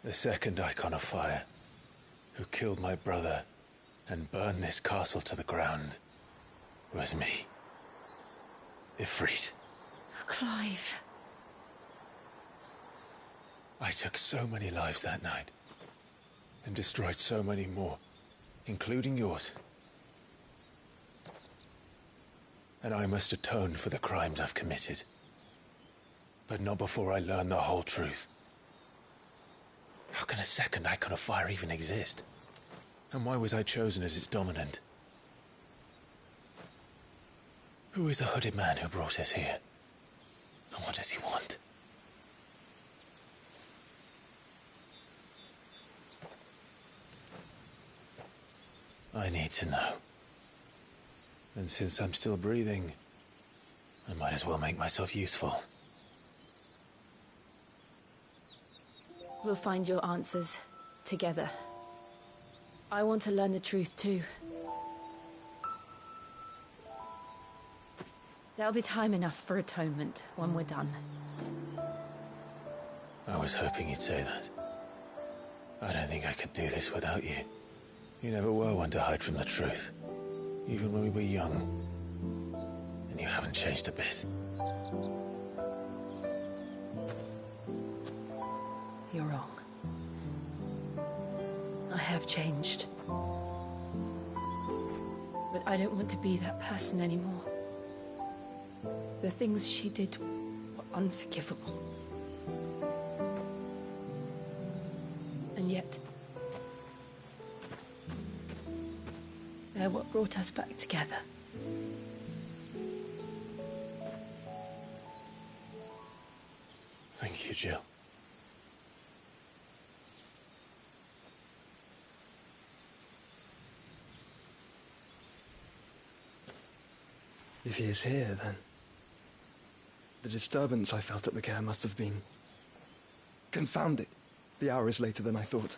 The second icon of fire, who killed my brother and burned this castle to the ground, was me. Ifrit. Clive. I took so many lives that night, and destroyed so many more, including yours. And I must atone for the crimes I've committed. But not before I learn the whole truth. How can a second icon of fire even exist? And why was I chosen as its dominant? Who is the hooded man who brought us here? And what does he want? I need to know. And since I'm still breathing, I might as well make myself useful. We'll find your answers together. I want to learn the truth too. There'll be time enough for atonement when we're done. I was hoping you'd say that. I don't think I could do this without you. You never were one to hide from the truth, even when we were young. And you haven't changed a bit. You're wrong. I have changed. But I don't want to be that person anymore. The things she did were unforgivable. And yet, they're what brought us back together. Thank you, Jill. If he is here, then the disturbance I felt at the care must have been confounded. The hour is later than I thought.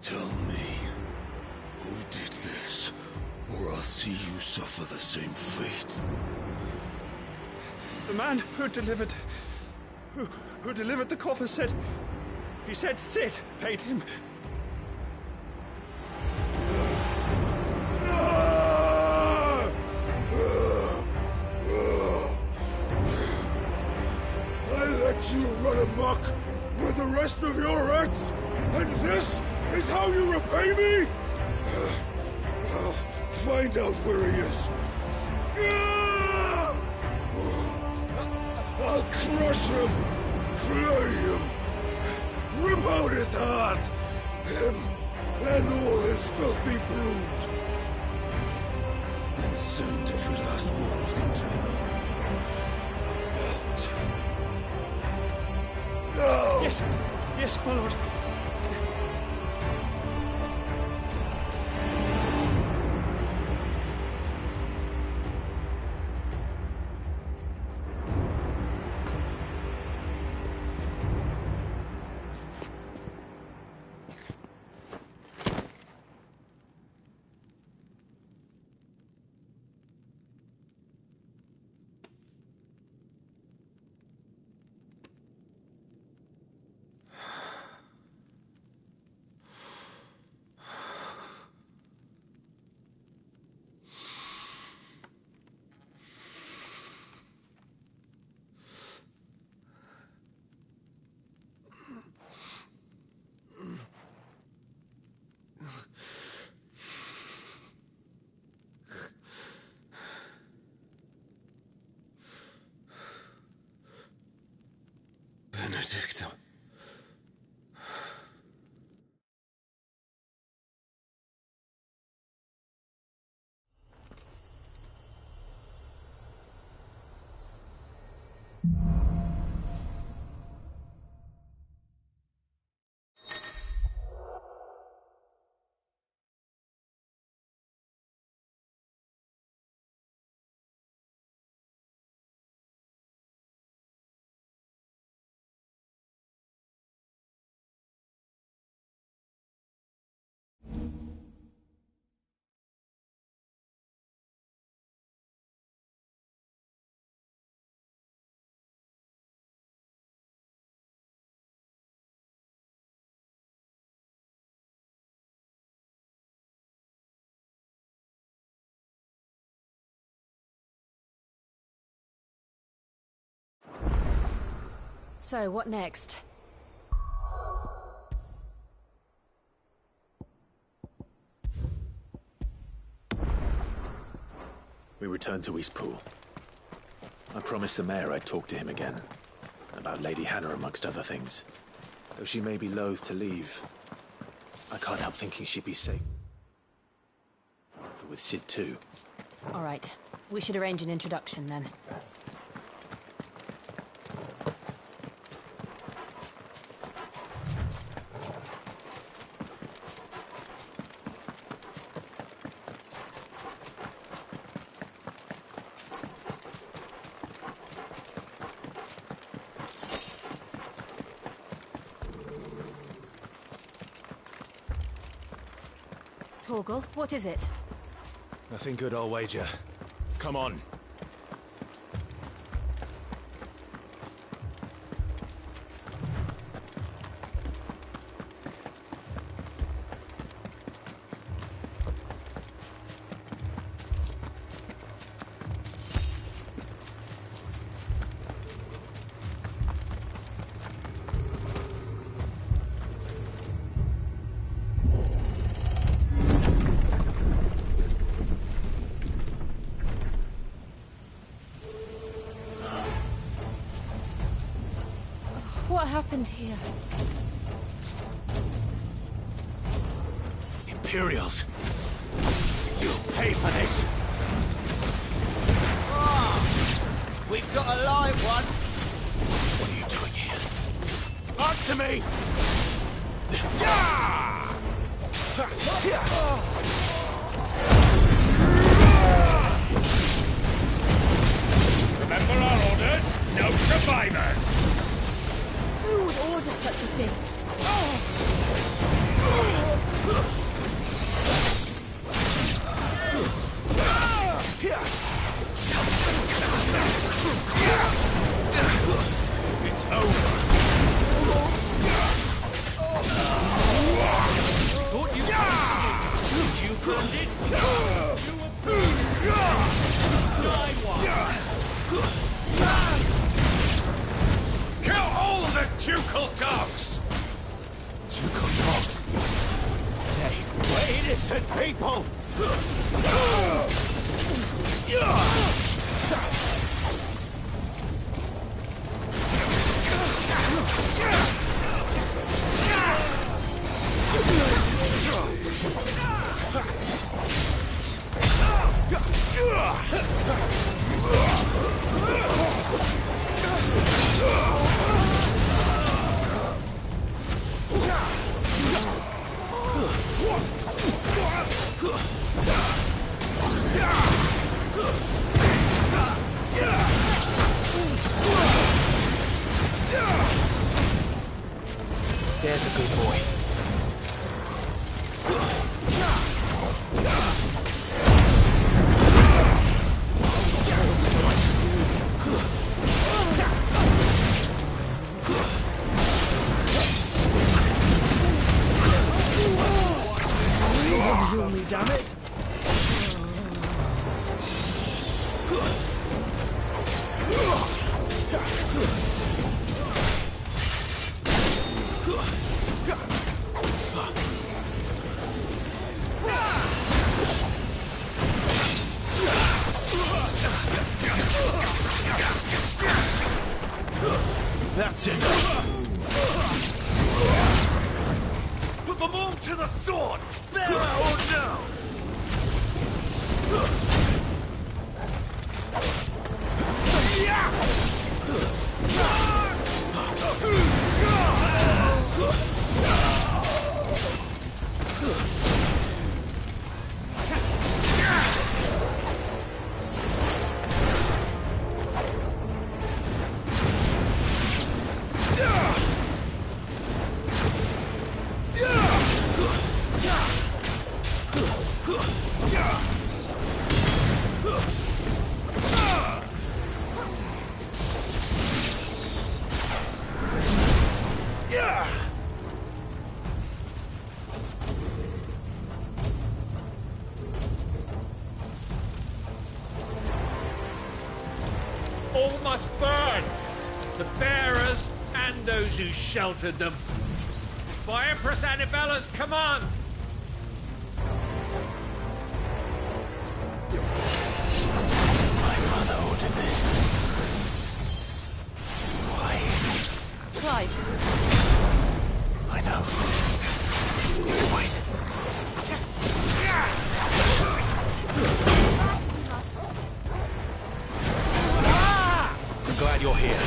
Tell me, who did this, or I'll see you suffer the same fate. The man who delivered the coffer said... He said Sid paid him. I let you run amok with the rest of your rats, and this is how you repay me? Find out where he is. I'll crush him, flay him, rip out his heart, him and all his filthy brood, and send every last one of them to out. No! Yes, my lord. Benedicta. So, what next? We returned to Eastpool. I promised the mayor I'd talk to him again. About Lady Hannah, amongst other things. Though she may be loath to leave, I can't help thinking she'd be safe. With Sid too. All right. We should arrange an introduction, then. Torgal, what is it? Nothing good, I'll wager. Come on. What happened here? Imperials! You'll pay for this! We've got a live one! What are you doing here? Answer me! Remember our orders? No survivors! Who would order such a thing? It's over. Thought you could you burned it? Die one! Kill all of the ducal dogs! Ducal dogs! They were innocent people! There's a good boy. Damn it! That's it! Put them all to the sword! Bear or no! and those who sheltered them. By Empress Annibella's command! My mother ordered this. Why? Clive. I know. Wait. I'm glad you're here.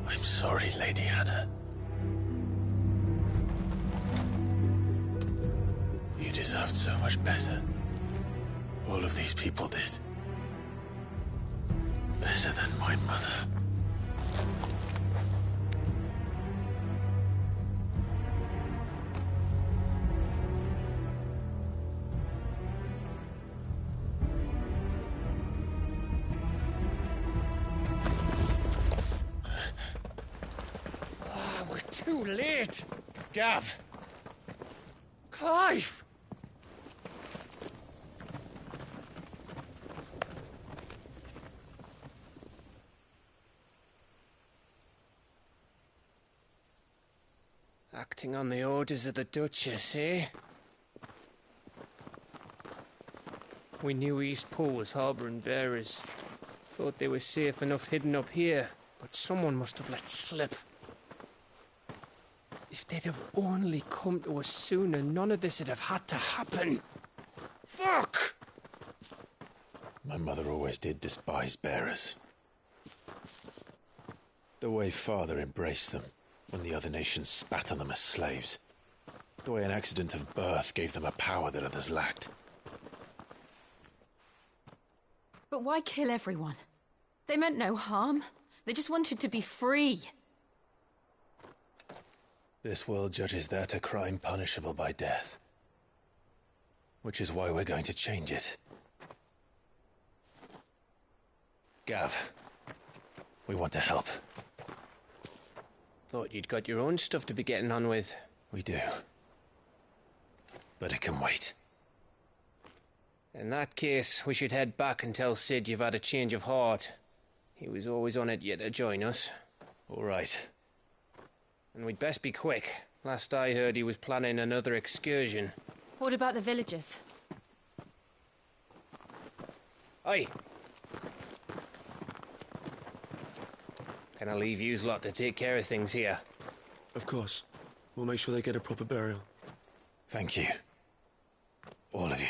I'm sorry, Lady Hannah. You deserved so much better. All of these people did. Better than my mother. Too late! Gav! Clive! Acting on the orders of the Duchess, eh? We knew Eastpool was harbouring bearers. Thought they were safe enough hidden up here, but someone must have let slip. If they'd have only come to us sooner, none of this would have had to happen. Fuck! My mother always did despise bearers. The way Father embraced them when the other nations spat on them as slaves. The way an accident of birth gave them a power that others lacked. But why kill everyone? They meant no harm. They just wanted to be free. This world judges that a crime punishable by death. Which is why we're going to change it. Gav, we want to help. Thought you'd got your own stuff to be getting on with. We do. But it can wait. In that case, we should head back and tell Sid you've had a change of heart. He was always on it yet to join us. All right. And we'd best be quick. Last I heard, he was planning another excursion. What about the villagers? Aye. Can I leave yous lot to take care of things here? Of course. We'll make sure they get a proper burial. Thank you. All of you.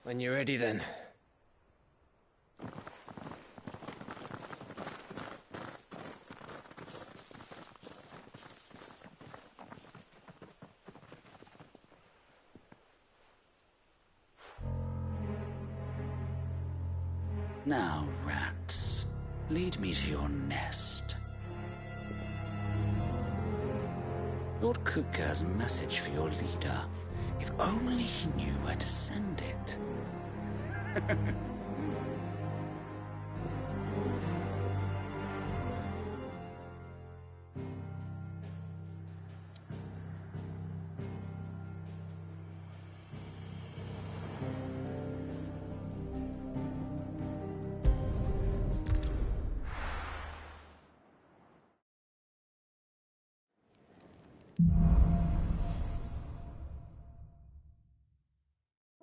When you're ready, then. Now, rats, lead me to your nest. Lord Cook has a message for your leader. If only he knew where to send it.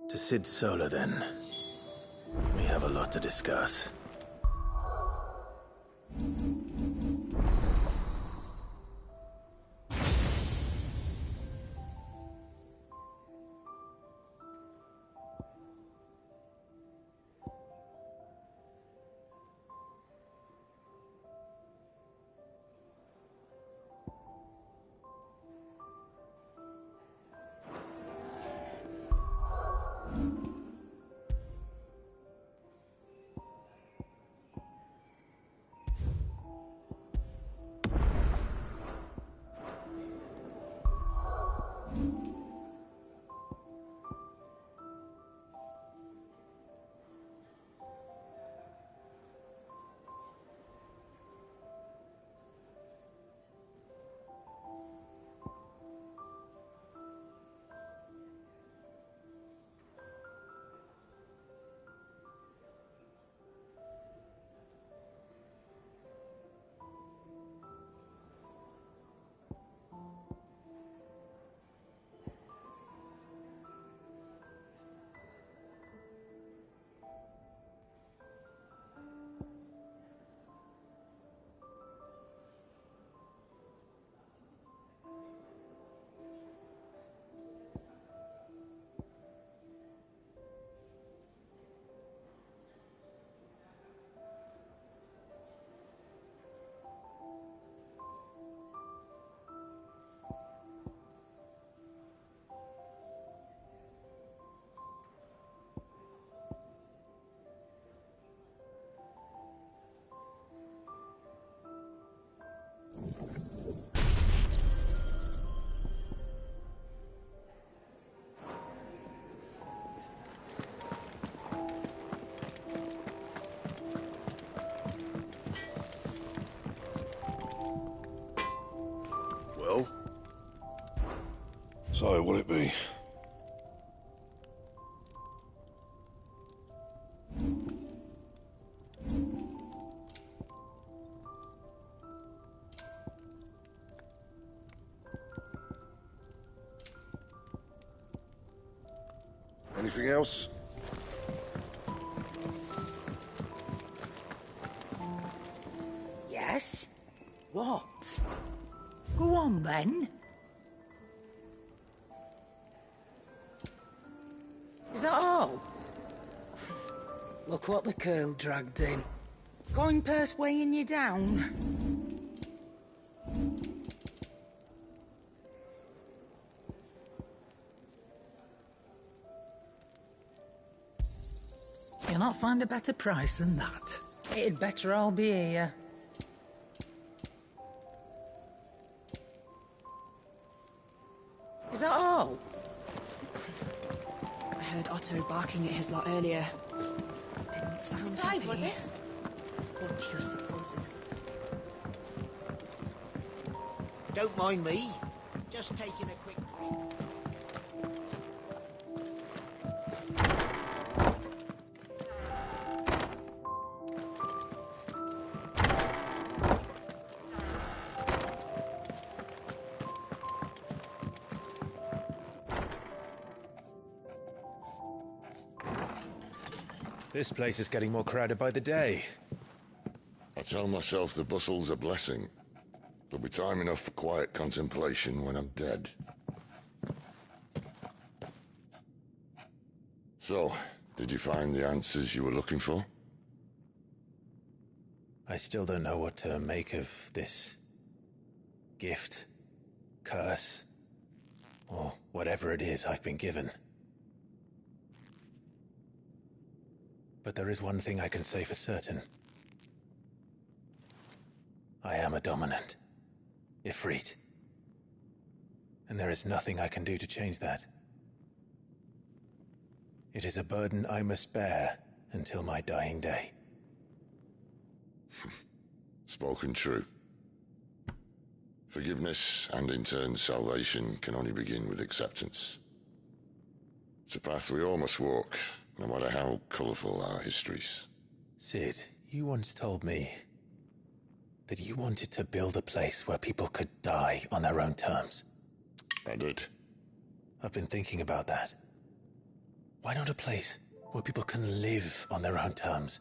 To Sid Solar, then. We have a lot to discuss. Well? So, what'll it be? Anything else? Yes? What? Go on, then. Is that all? Look what the curl dragged in. Coin purse weighing you down. You'll not find a better price than that. It'd better all be here. Is that all? I heard Otto barking at his lot earlier. didn't sound Died, happy. was it? What do you suppose it? Don't mind me. Just taking a quick break. This place is getting more crowded by the day. I tell myself the bustle's a blessing. There'll be time enough for quiet contemplation when I'm dead. So, did you find the answers you were looking for? I still don't know what to make of this gift, curse, or whatever it is I've been given. But there is one thing I can say for certain. I am a dominant, Ifrit. And there is nothing I can do to change that. It is a burden I must bear until my dying day. Spoken true. Forgiveness, and in turn salvation, can only begin with acceptance. It's a path we all must walk, no matter how colourful our histories. Sid, you once told me that you wanted to build a place where people could die on their own terms. I did. I've been thinking about that. Why not a place where people can live on their own terms?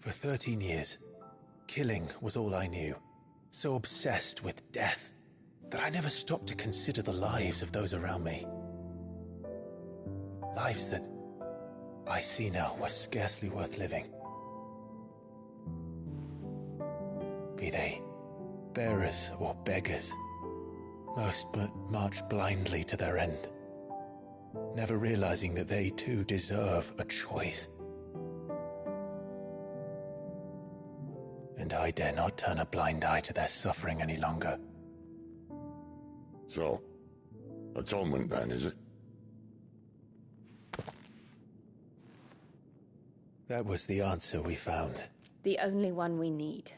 For 13 years, killing was all I knew. So obsessed with death that I never stopped to consider the lives of those around me. Lives that I see now were scarcely worth living. Be they bearers or beggars, most march blindly to their end, never realizing that they too deserve a choice. And I dare not turn a blind eye to their suffering any longer. So, atonement then, is it? That was the answer we found. The only one we need.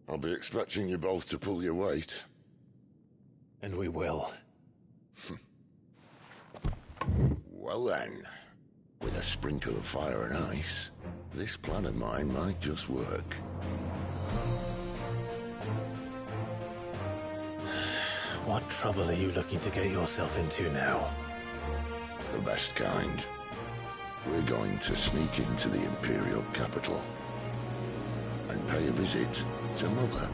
I'll be expecting you both to pull your weight. And we will. Well then, with a sprinkle of fire and ice, this plan of mine might just work. What trouble are you looking to get yourself into now? The best kind. We're going to sneak into the Imperial capital and pay a visit to Mother.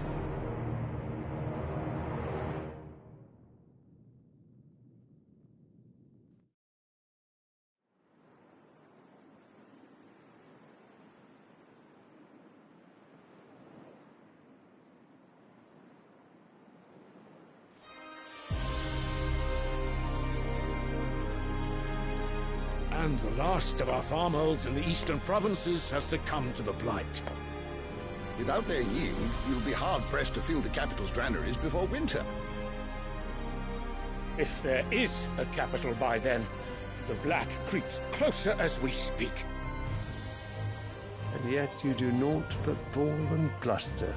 And the last of our farmholds in the eastern provinces has succumbed to the blight. Without their yield, you'll be hard-pressed to fill the capital's granaries before winter. If there is a capital by then, the black creeps closer as we speak. And yet you do naught but bawl and bluster.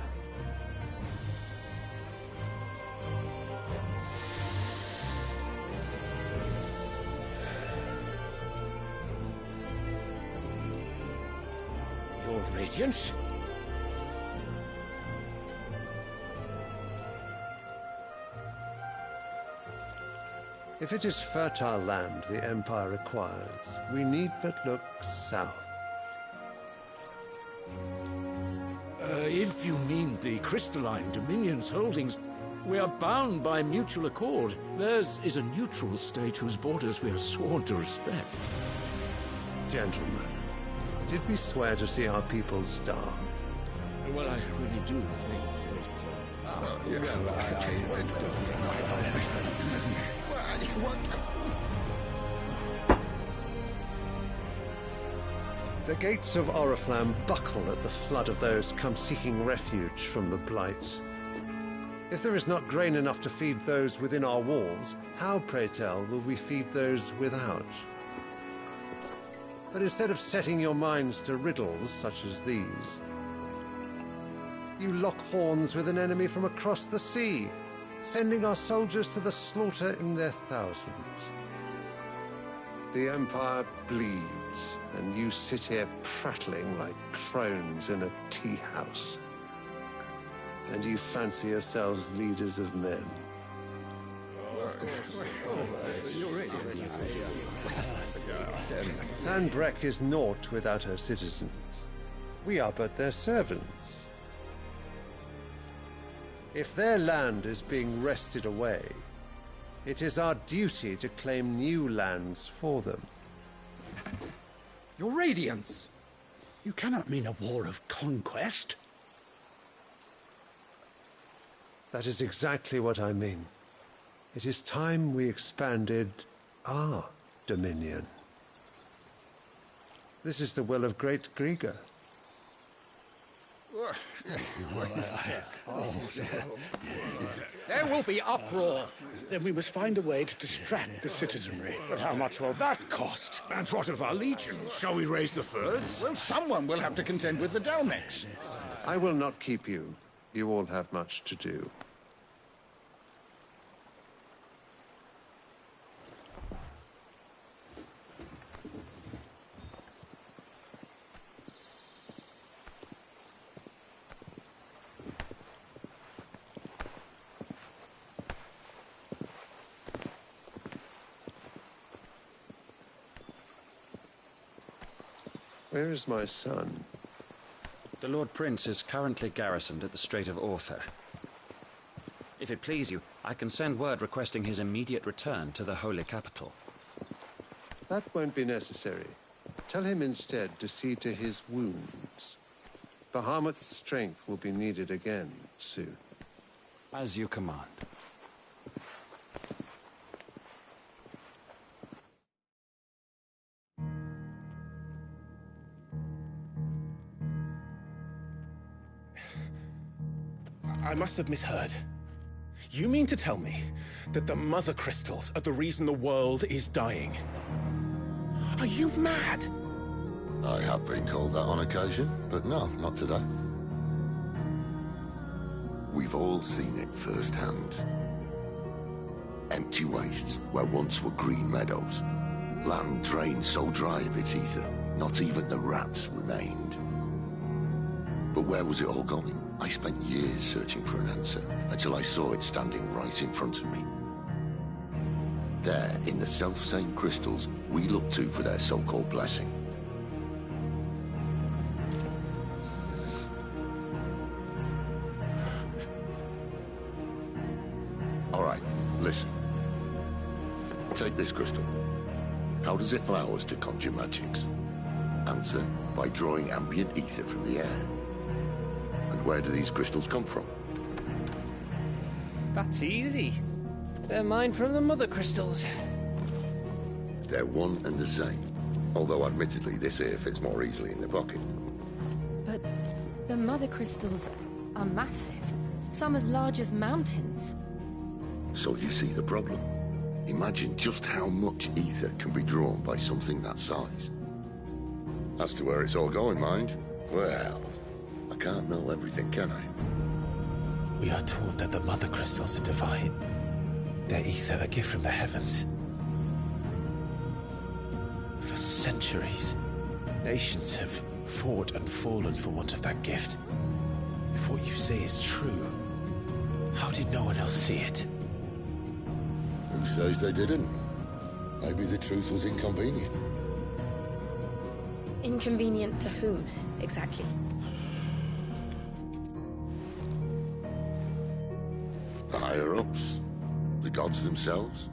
Your Radiance? If it is fertile land the Empire requires, we need but look south. If you mean the crystalline Dominion's holdings, we are bound by mutual accord. Theirs is a neutral state whose borders we are sworn to respect. Gentlemen, did we swear to see our people starve? Well, I really do think The gates of Oriflamme buckle at the flood of those come seeking refuge from the blight. If there is not grain enough to feed those within our walls, how, pray tell, will we feed those without? But instead of setting your minds to riddles such as these, you lock horns with an enemy from across the sea, sending our soldiers to the slaughter in their thousands. The Empire bleeds, and you sit here prattling like crones in a tea house. And you fancy yourselves leaders of men. Sanbreque is naught without her citizens. We are but their servants. If their land is being wrested away, it is our duty to claim new lands for them. Your Radiance! You cannot mean a war of conquest. That is exactly what I mean. It is time we expanded our dominion. This is the will of great Grieger. There will be uproar. Then we must find a way to distract the citizenry. But how much will that cost? And what of our legions? Shall we raise the furs? Well, someone will have to contend with the Dalmex. I will not keep you. You all have much to do. Where is my son? The Lord Prince is currently garrisoned at the Strait of Orther. If it please you, I can send word requesting his immediate return to the Holy Capital. That won't be necessary. Tell him instead to see to his wounds. Bahamut's strength will be needed again soon. As you command. I must have misheard. You mean to tell me that the Mother Crystals are the reason the world is dying? Are you mad? I have been called that on occasion, but no, not today. We've all seen it firsthand. Empty wastes where once were green meadows. Land drained so dry of its ether, not even the rats remained. But where was it all going? I spent years searching for an answer, until I saw it standing right in front of me. There, in the self-same crystals we look to for their so-called blessing. All right, listen. Take this crystal. How does it allow us to conjure magics? Answer, by drawing ambient ether from the air. And where do these crystals come from? That's easy. They're mined from the Mother Crystals. They're one and the same. Although admittedly this here fits more easily in the pocket. But the Mother Crystals are massive. Some as large as mountains. So you see the problem. Imagine just how much ether can be drawn by something that size. As to where it's all going, mind, well, I can't know everything, can I? We are taught that the Mother Crystals are divine. Their ether a gift from the heavens. For centuries, nations have fought and fallen for want of that gift. If what you say is true, how did no one else see it? Who says they didn't? Maybe the truth was inconvenient. Inconvenient to whom, exactly? The higher-ups? The gods themselves?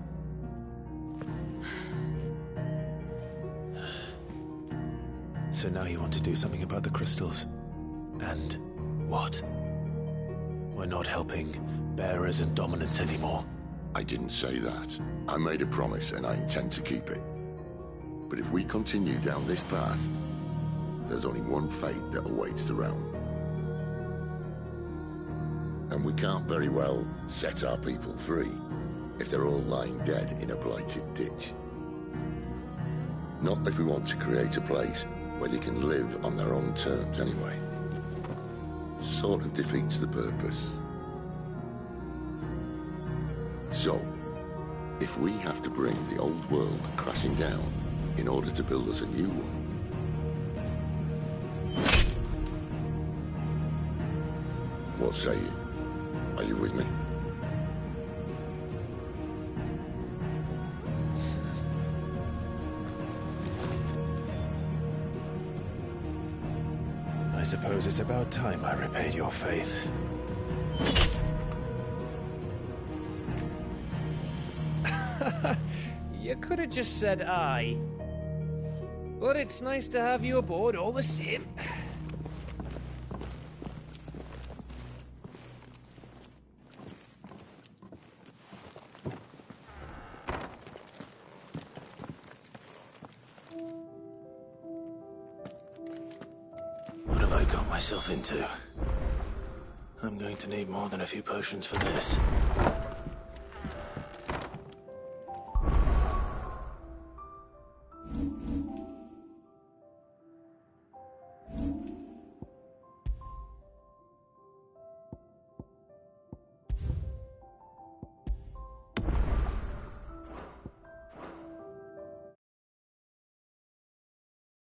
So now you want to do something about the crystals. And what? We're not helping bearers and dominants anymore. I didn't say that. I made a promise and I intend to keep it. But if we continue down this path, there's only one fate that awaits the realm. And we can't very well set our people free if they're all lying dead in a blighted ditch. Not if we want to create a place where they can live on their own terms anyway. Sort of defeats the purpose. So, if we have to bring the old world crashing down in order to build us a new one, what say you? Are you with me? I suppose it's about time I repaid your faith. You could have just said aye. But it's nice to have you aboard all the same. What have I got myself into? I'm going to need more than a few potions for this.